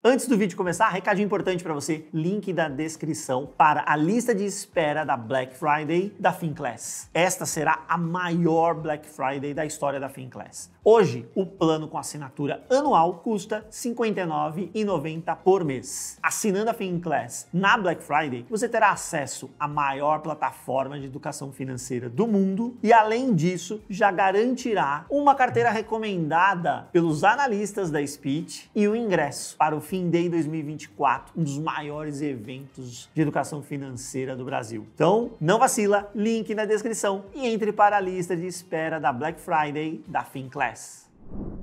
Antes do vídeo começar, recadinho importante para você, link da descrição para a lista de espera da Black Friday da Finclass. Esta será a maior Black Friday da história da Finclass. Hoje, o plano com assinatura anual custa R$ 59,90 por mês. Assinando a Finclass na Black Friday, você terá acesso à maior plataforma de educação financeira do mundo e, além disso, já garantirá uma carteira recomendada pelos analistas da Speech e o ingresso para o FinDay 2024, um dos maiores eventos de educação financeira do Brasil. Então, não vacila, link na descrição e entre para a lista de espera da Black Friday da Finclass.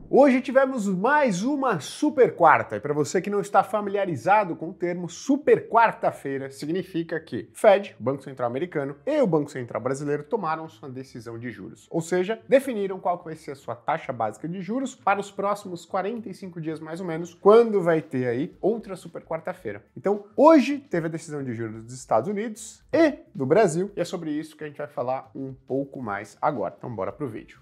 Hoje tivemos mais uma super quarta, e para você que não está familiarizado com o termo, super quarta-feira significa que Fed, o Banco Central Americano, e o Banco Central Brasileiro tomaram sua decisão de juros, ou seja, definiram qual vai ser a sua taxa básica de juros para os próximos 45 dias mais ou menos, quando vai ter aí outra super quarta-feira. Então, hoje teve a decisão de juros dos Estados Unidos e do Brasil, e é sobre isso que a gente vai falar um pouco mais agora. Então, bora pro vídeo.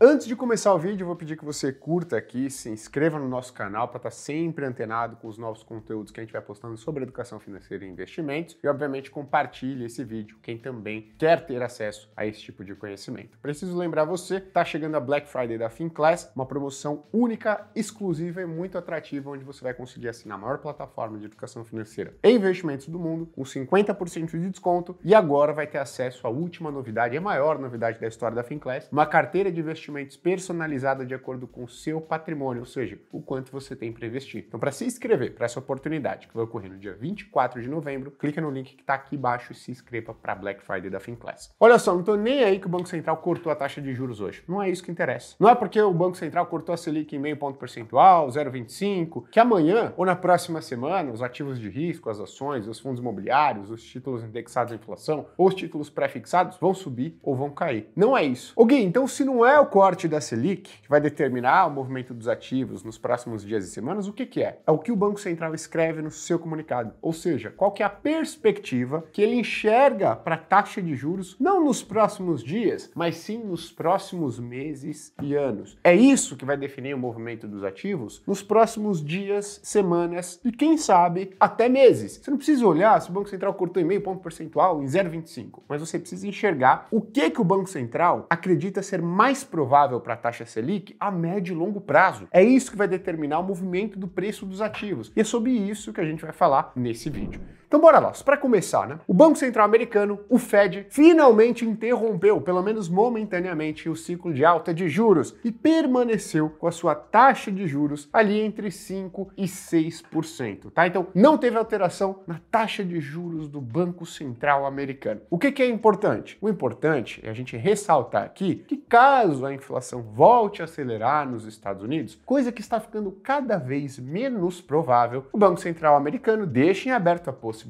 Antes de começar o vídeo, eu vou pedir que você curta aqui, se inscreva no nosso canal para estar sempre antenado com os novos conteúdos que a gente vai postando sobre educação financeira e investimentos e, obviamente, compartilhe esse vídeo quem também quer ter acesso a esse tipo de conhecimento. Preciso lembrar você, está chegando a Black Friday da Finclass, uma promoção única, exclusiva e muito atrativa, onde você vai conseguir assinar a maior plataforma de educação financeira e investimentos do mundo, com 50% de desconto, e agora vai ter acesso à última novidade, a maior novidade da história da Finclass, uma carteira de investimentos personalizada de acordo com o seu patrimônio, ou seja, o quanto você tem para investir. Então, para se inscrever para essa oportunidade, que vai ocorrer no dia 24 de novembro, clica no link que está aqui embaixo e se inscreva para a Black Friday da Finclass. Olha só, não estou nem aí que o Banco Central cortou a taxa de juros hoje. Não é isso que interessa. Não é porque o Banco Central cortou a Selic em meio ponto percentual, 0,25, que amanhã ou na próxima semana os ativos de risco, as ações, os fundos imobiliários, os títulos indexados à inflação ou os títulos pré-fixados vão subir ou vão cair. Não é isso. Ok, então se não é o corte da Selic, que vai determinar o movimento dos ativos nos próximos dias e semanas, o que é? É o que o Banco Central escreve no seu comunicado. Ou seja, qual que é a perspectiva que ele enxerga para a taxa de juros, não nos próximos dias, mas sim nos próximos meses e anos. É isso que vai definir o movimento dos ativos nos próximos dias, semanas e, quem sabe, até meses. Você não precisa olhar se o Banco Central cortou em meio ponto percentual, em 0,25, mas você precisa enxergar o que o Banco Central acredita ser mais provável para a taxa Selic a médio e longo prazo. É isso que vai determinar o movimento do preço dos ativos. E é sobre isso que a gente vai falar nesse vídeo. Então bora lá, para começar, né? O Banco Central Americano, o Fed, finalmente interrompeu, pelo menos momentaneamente, o ciclo de alta de juros e permaneceu com a sua taxa de juros ali entre 5% e 6%, tá? Então não teve alteração na taxa de juros do Banco Central Americano. O que é importante? O importante é a gente ressaltar aqui que caso a inflação volte a acelerar nos Estados Unidos, coisa que está ficando cada vez menos provável, o Banco Central Americano deixa em aberto a possibilidade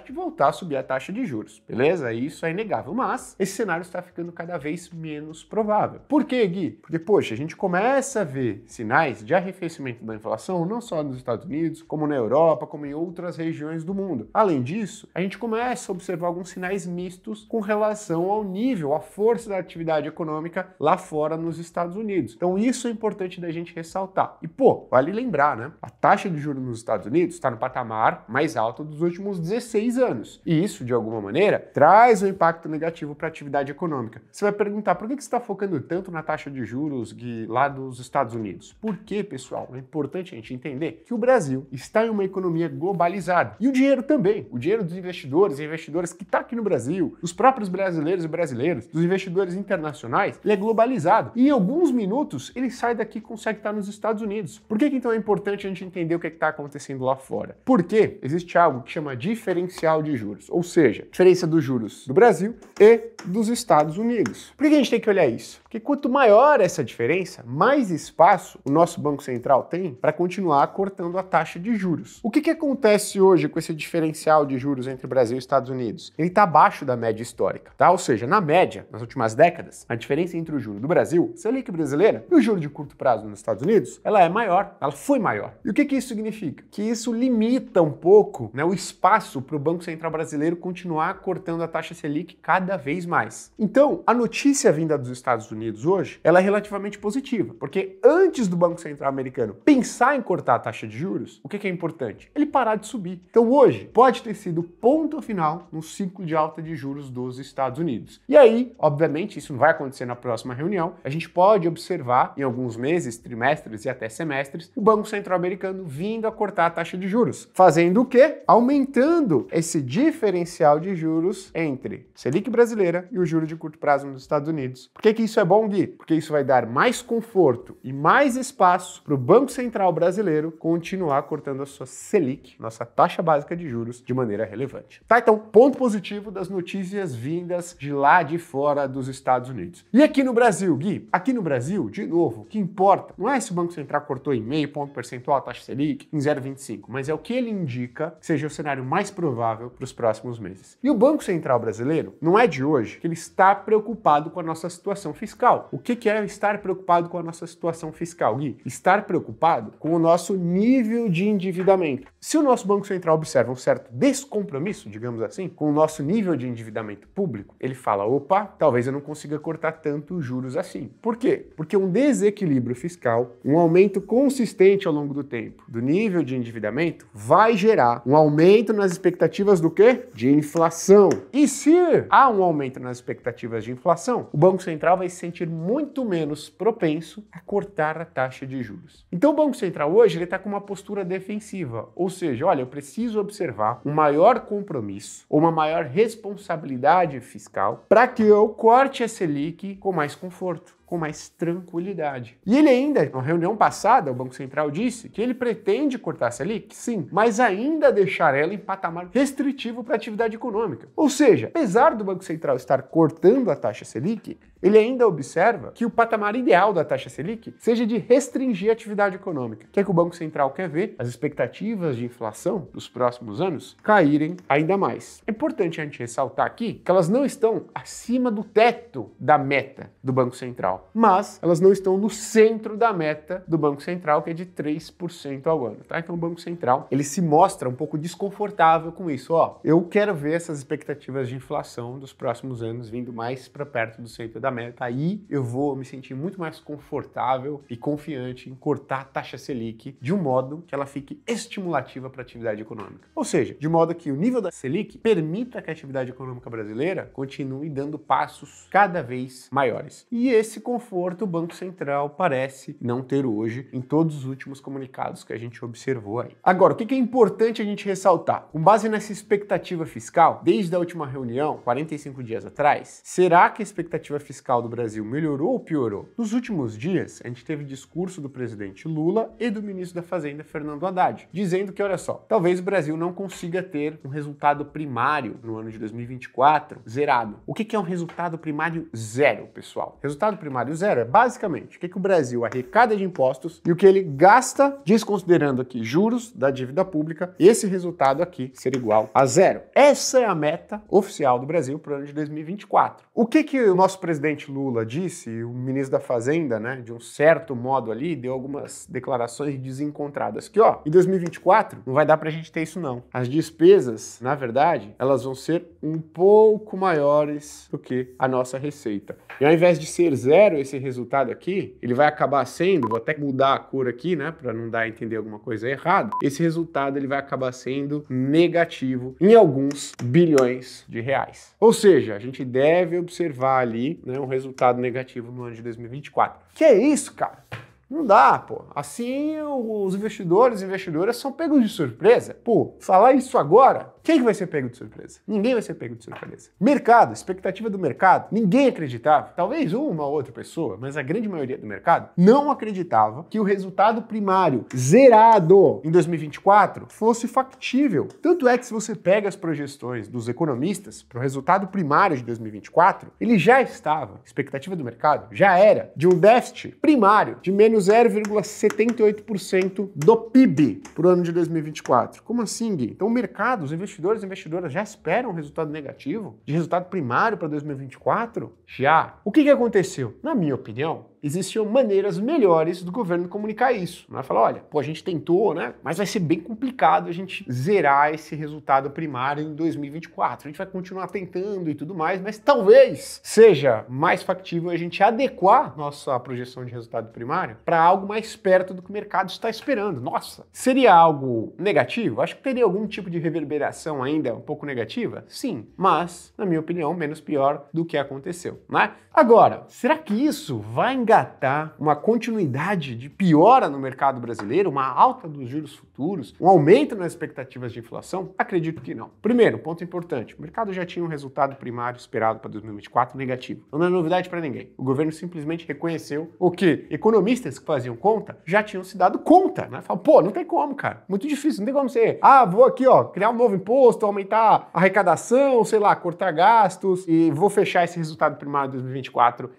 de voltar a subir a taxa de juros, beleza? Isso é inegável, mas esse cenário está ficando cada vez menos provável. Por quê, Gui? Porque, poxa, a gente começa a ver sinais de arrefecimento da inflação, não só nos Estados Unidos, como na Europa, como em outras regiões do mundo. Além disso, a gente começa a observar alguns sinais mistos com relação ao nível, à força da atividade econômica lá fora nos Estados Unidos. Então isso é importante da gente ressaltar. E pô, vale lembrar, né? A taxa de juros nos Estados Unidos está no patamar mais alto dos últimos 16 anos. E isso, de alguma maneira, traz um impacto negativo para a atividade econômica. Você vai perguntar, por que você está focando tanto na taxa de juros lá dos Estados Unidos? Porque, pessoal, é importante a gente entender que o Brasil está em uma economia globalizada. E o dinheiro também. O dinheiro dos investidores e investidoras que está aqui no Brasil, os próprios brasileiros e brasileiras, dos investidores internacionais, ele é globalizado. E em alguns minutos, ele sai daqui e consegue estar nos Estados Unidos. Por que então é importante a gente entender o que está acontecendo lá fora? Porque existe algo que chama diferencial de juros, ou seja, diferença dos juros do Brasil e dos Estados Unidos. Por que a gente tem que olhar isso? Porque quanto maior essa diferença, mais espaço o nosso Banco Central tem para continuar cortando a taxa de juros. O que acontece hoje com esse diferencial de juros entre Brasil e Estados Unidos? Ele está abaixo da média histórica, tá? Ou seja, na média, nas últimas décadas, a diferença entre o juro do Brasil, Selic brasileira, e o juro de curto prazo nos Estados Unidos, ela é maior, ela foi maior. E o que isso significa? Que isso limita um pouco, né, o espaço espaço para o Banco Central brasileiro continuar cortando a taxa Selic cada vez mais. Então, a notícia vinda dos Estados Unidos hoje, ela é relativamente positiva, porque antes do Banco Central americano pensar em cortar a taxa de juros, o que é importante? Ele parar de subir. Então, hoje, pode ter sido o ponto final no ciclo de alta de juros dos Estados Unidos. E aí, obviamente, isso não vai acontecer na próxima reunião, a gente pode observar em alguns meses, trimestres e até semestres, o Banco Central americano vindo a cortar a taxa de juros. Fazendo o quê? Aumentando esse diferencial de juros entre Selic brasileira e o juro de curto prazo nos Estados Unidos. Por que isso é bom, Gui? Porque isso vai dar mais conforto e mais espaço para o Banco Central brasileiro continuar cortando a sua Selic, nossa taxa básica de juros, de maneira relevante. Tá, então, ponto positivo das notícias vindas de lá de fora dos Estados Unidos. E aqui no Brasil, Gui? Aqui no Brasil, de novo, o que importa não é se o Banco Central cortou em meio ponto percentual a taxa Selic, em 0,25, mas é o que ele indica que seja o cenário mais provável para os próximos meses. E o Banco Central brasileiro, não é de hoje que ele está preocupado com a nossa situação fiscal. O que é estar preocupado com a nossa situação fiscal, Gui? Estar preocupado com o nosso nível de endividamento. Se o nosso Banco Central observa um certo descompromisso, digamos assim, com o nosso nível de endividamento público, ele fala, opa, talvez eu não consiga cortar tanto os juros assim. Por quê? Porque um desequilíbrio fiscal, um aumento consistente ao longo do tempo do nível de endividamento, vai gerar um aumento nas expectativas do quê? De inflação. E se há um aumento nas expectativas de inflação, o Banco Central vai se sentir muito menos propenso a cortar a taxa de juros. Então o Banco Central hoje está com uma postura defensiva, ou seja, olha, eu preciso observar um maior compromisso ou uma maior responsabilidade fiscal para que eu corte a Selic com mais conforto, com mais tranquilidade. E ele ainda, na reunião passada, o Banco Central disse que ele pretende cortar a Selic, sim, mas ainda deixar ela em patamar restritivo para a atividade econômica. Ou seja, apesar do Banco Central estar cortando a taxa Selic, ele ainda observa que o patamar ideal da taxa Selic seja de restringir a atividade econômica. O que é que o Banco Central quer ver? As expectativas de inflação dos próximos anos caírem ainda mais. É importante a gente ressaltar aqui que elas não estão acima do teto da meta do Banco Central, mas elas não estão no centro da meta do Banco Central, que é de 3% ao ano, tá? Então o Banco Central, ele se mostra um pouco desconfortável com isso. Ó, eu quero ver essas expectativas de inflação dos próximos anos vindo mais para perto do centro da meta, aí eu vou me sentir muito mais confortável e confiante em cortar a taxa Selic de um modo que ela fique estimulativa para a atividade econômica. Ou seja, de modo que o nível da Selic permita que a atividade econômica brasileira continue dando passos cada vez maiores. E esse conforto o Banco Central parece não ter hoje em todos os últimos comunicados que a gente observou aí. Agora, o que é importante a gente ressaltar? Com base nessa expectativa fiscal, desde a última reunião, 45 dias atrás, será que a expectativa fiscal do Brasil melhorou ou piorou? Nos últimos dias, a gente teve discurso do presidente Lula e do ministro da Fazenda, Fernando Haddad, dizendo que, olha só, talvez o Brasil não consiga ter um resultado primário no ano de 2024 zerado. O que é um resultado primário zero, pessoal? Resultado primário zero é basicamente o que o Brasil arrecada de impostos e o que ele gasta, desconsiderando aqui juros da dívida pública, esse resultado aqui ser igual a zero. Essa é a meta oficial do Brasil para o ano de 2024. O que o nosso presidente Lula disse, o ministro da Fazenda, né, de um certo modo ali, deu algumas declarações desencontradas, que ó, em 2024 não vai dar pra gente ter isso não. As despesas, na verdade, elas vão ser um pouco maiores do que a nossa receita. E ao invés de ser zero esse resultado aqui, ele vai acabar sendo, vou até mudar a cor aqui, né, pra não dar a entender alguma coisa errada, esse resultado ele vai acabar sendo negativo em alguns bilhões de reais. Ou seja, a gente deve observar ali, né, um resultado negativo no ano de 2024. Que é isso, cara? Não dá, pô. Assim, os investidores e investidoras são pegos de surpresa. Pô, falar isso agora, quem que vai ser pego de surpresa? Ninguém vai ser pego de surpresa. Mercado, expectativa do mercado, ninguém acreditava. Talvez uma ou outra pessoa, mas a grande maioria do mercado não acreditava que o resultado primário zerado em 2024 fosse factível. Tanto é que se você pega as projeções dos economistas para o resultado primário de 2024, ele já estava, expectativa do mercado, já era de um déficit primário de menos 0,78% do PIB para o ano de 2024. Como assim, Gui? Então o mercado, os investidores e investidoras já esperam um resultado negativo de resultado primário para 2024? Já. O que aconteceu? Na minha opinião, existiam maneiras melhores do governo comunicar isso. Né? Falar, olha, pô, a gente tentou, né? Mas vai ser bem complicado a gente zerar esse resultado primário em 2024. A gente vai continuar tentando e tudo mais, mas talvez seja mais factível a gente adequar nossa projeção de resultado primário para algo mais perto do que o mercado está esperando. Nossa, seria algo negativo? Acho que teria algum tipo de reverberação ainda um pouco negativa? Sim, mas, na minha opinião, menos pior do que aconteceu, né? Agora, será que isso vai engatar uma continuidade de piora no mercado brasileiro, uma alta dos juros futuros, um aumento nas expectativas de inflação? Acredito que não. Primeiro, ponto importante, o mercado já tinha um resultado primário esperado para 2024 negativo. Não é novidade para ninguém. O governo simplesmente reconheceu o que economistas que faziam conta já tinham se dado conta, né? Falam, pô, não tem como, cara. Muito difícil, não tem como ser, vou aqui, ó, criar um novo imposto, aumentar a arrecadação, sei lá, cortar gastos e vou fechar esse resultado primário de 2024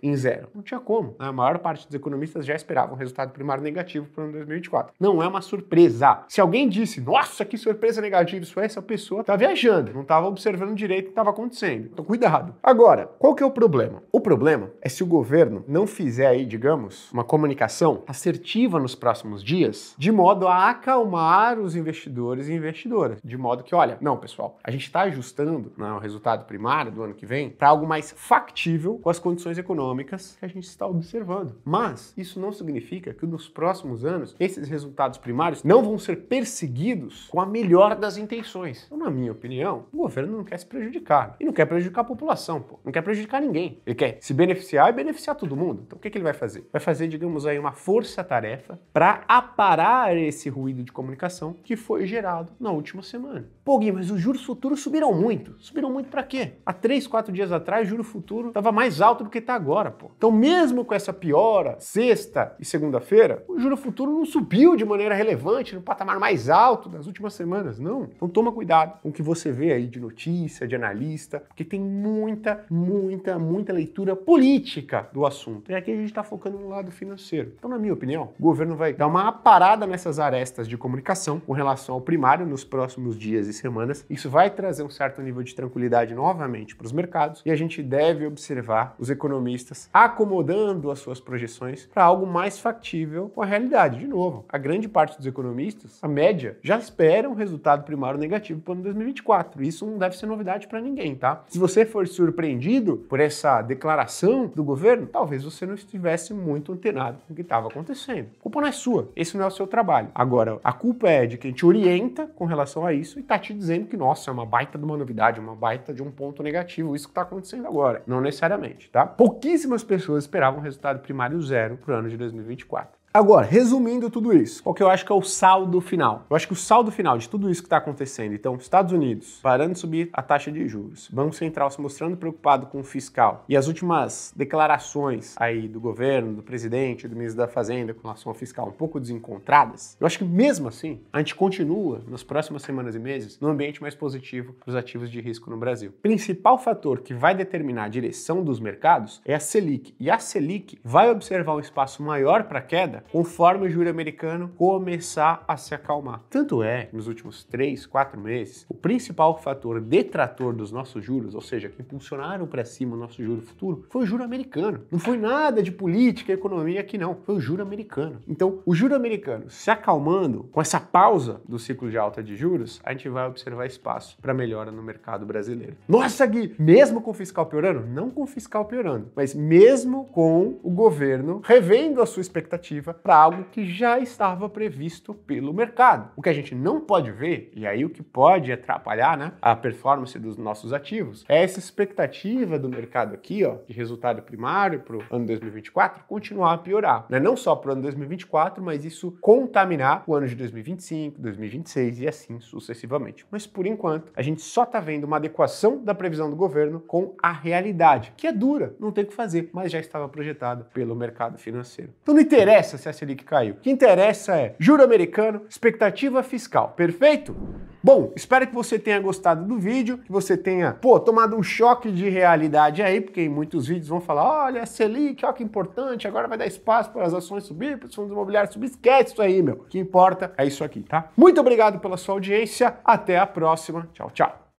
em zero. Não tinha como. A maior parte dos economistas já esperavam um resultado primário negativo para o ano 2024. Não é uma surpresa. Se alguém disse, nossa, que surpresa negativa isso é, essa pessoa tá viajando, não estava observando direito o que estava acontecendo. Então, cuidado. Agora, qual que é o problema? O problema é se o governo não fizer aí, digamos, uma comunicação assertiva nos próximos dias, de modo a acalmar os investidores e investidoras. De modo que, olha, não, pessoal, a gente está ajustando, né, o resultado primário do ano que vem para algo mais factível com as condições econômicas que a gente está observando. Mas isso não significa que nos próximos anos esses resultados primários não vão ser perseguidos com a melhor das intenções. Então, na minha opinião, o governo não quer se prejudicar. E não quer prejudicar a população, pô. Não quer prejudicar ninguém. Ele quer se beneficiar e beneficiar todo mundo. Então, o que ele vai fazer? Vai fazer, digamos aí, uma força-tarefa para aparar esse ruído de comunicação que foi gerado na última semana. Pô, Gui, mas os juros futuros subiram muito. Subiram muito para quê? Há 3, 4 dias atrás, o juro futuro estava mais alto do que está agora, pô. Então, mesmo com essa piora, sexta e segunda-feira, o juro futuro não subiu de maneira relevante no patamar mais alto das últimas semanas, não. Então, toma cuidado com o que você vê aí de notícia, de analista, porque tem muita leitura política do assunto. E aqui a gente está focando no lado financeiro. Então, na minha opinião, o governo vai dar uma parada nessas arestas de comunicação com relação ao primário nos próximos dias e semanas. Isso vai trazer um certo nível de tranquilidade novamente para os mercados e a gente deve observar os economistas acomodando as suas projeções para algo mais factível com a realidade. De novo, a grande parte dos economistas, a média, já espera um resultado primário negativo para o ano 2024. Isso não deve ser novidade para ninguém, tá? Se você for surpreendido por essa declaração do governo, talvez você não estivesse muito antenado com o que estava acontecendo. A culpa não é sua, esse não é o seu trabalho. Agora, a culpa é de quem te orienta com relação a isso e tá te dizendo que, nossa, é uma baita de uma novidade, uma baita de um ponto negativo, isso que tá acontecendo agora. Não necessariamente, tá? Pouquíssimas pessoas esperavam um resultado primário zero pro ano de 2024. Agora, resumindo tudo isso, qual que eu acho que é o saldo final? Eu acho que o saldo final de tudo isso que está acontecendo, então, Estados Unidos parando de subir a taxa de juros, Banco Central se mostrando preocupado com o fiscal e as últimas declarações aí do governo, do presidente, do ministro da Fazenda com relação ao fiscal um pouco desencontradas, eu acho que mesmo assim, a gente continua nas próximas semanas e meses num ambiente mais positivo para os ativos de risco no Brasil. O principal fator que vai determinar a direção dos mercados é a Selic, e a Selic vai observar um espaço maior para queda conforme o juro americano começar a se acalmar. Tanto é que nos últimos 3, 4 meses, o principal fator detrator dos nossos juros, ou seja, que impulsionaram para cima o nosso juro futuro, foi o juro americano. Não foi nada de política e economia aqui não, foi o juro americano. Então, o juro americano se acalmando, com essa pausa do ciclo de alta de juros, a gente vai observar espaço para melhora no mercado brasileiro. Nossa, Gui, mesmo com o fiscal piorando? Não com o fiscal piorando, mas mesmo com o governo revendo a sua expectativa para algo que já estava previsto pelo mercado. O que a gente não pode ver, e aí o que pode atrapalhar, né, a performance dos nossos ativos, é essa expectativa do mercado aqui, ó, de resultado primário para o ano 2024 continuar a piorar. Não só para o ano 2024, mas isso contaminar o ano de 2025, 2026 e assim sucessivamente. Mas por enquanto, a gente só está vendo uma adequação da previsão do governo com a realidade, que é dura, não tem o que fazer, mas já estava projetada pelo mercado financeiro. Então não interessa se a Selic caiu. O que interessa é juro americano, expectativa fiscal. Perfeito? Bom, espero que você tenha gostado do vídeo, que você tenha, tomado um choque de realidade aí, porque em muitos vídeos vão falar, olha, a Selic, olha que importante, agora vai dar espaço para as ações subir, para os fundos imobiliários subir. Esquece isso aí, meu. O que importa é isso aqui, tá? Muito obrigado pela sua audiência. Até a próxima. Tchau, tchau.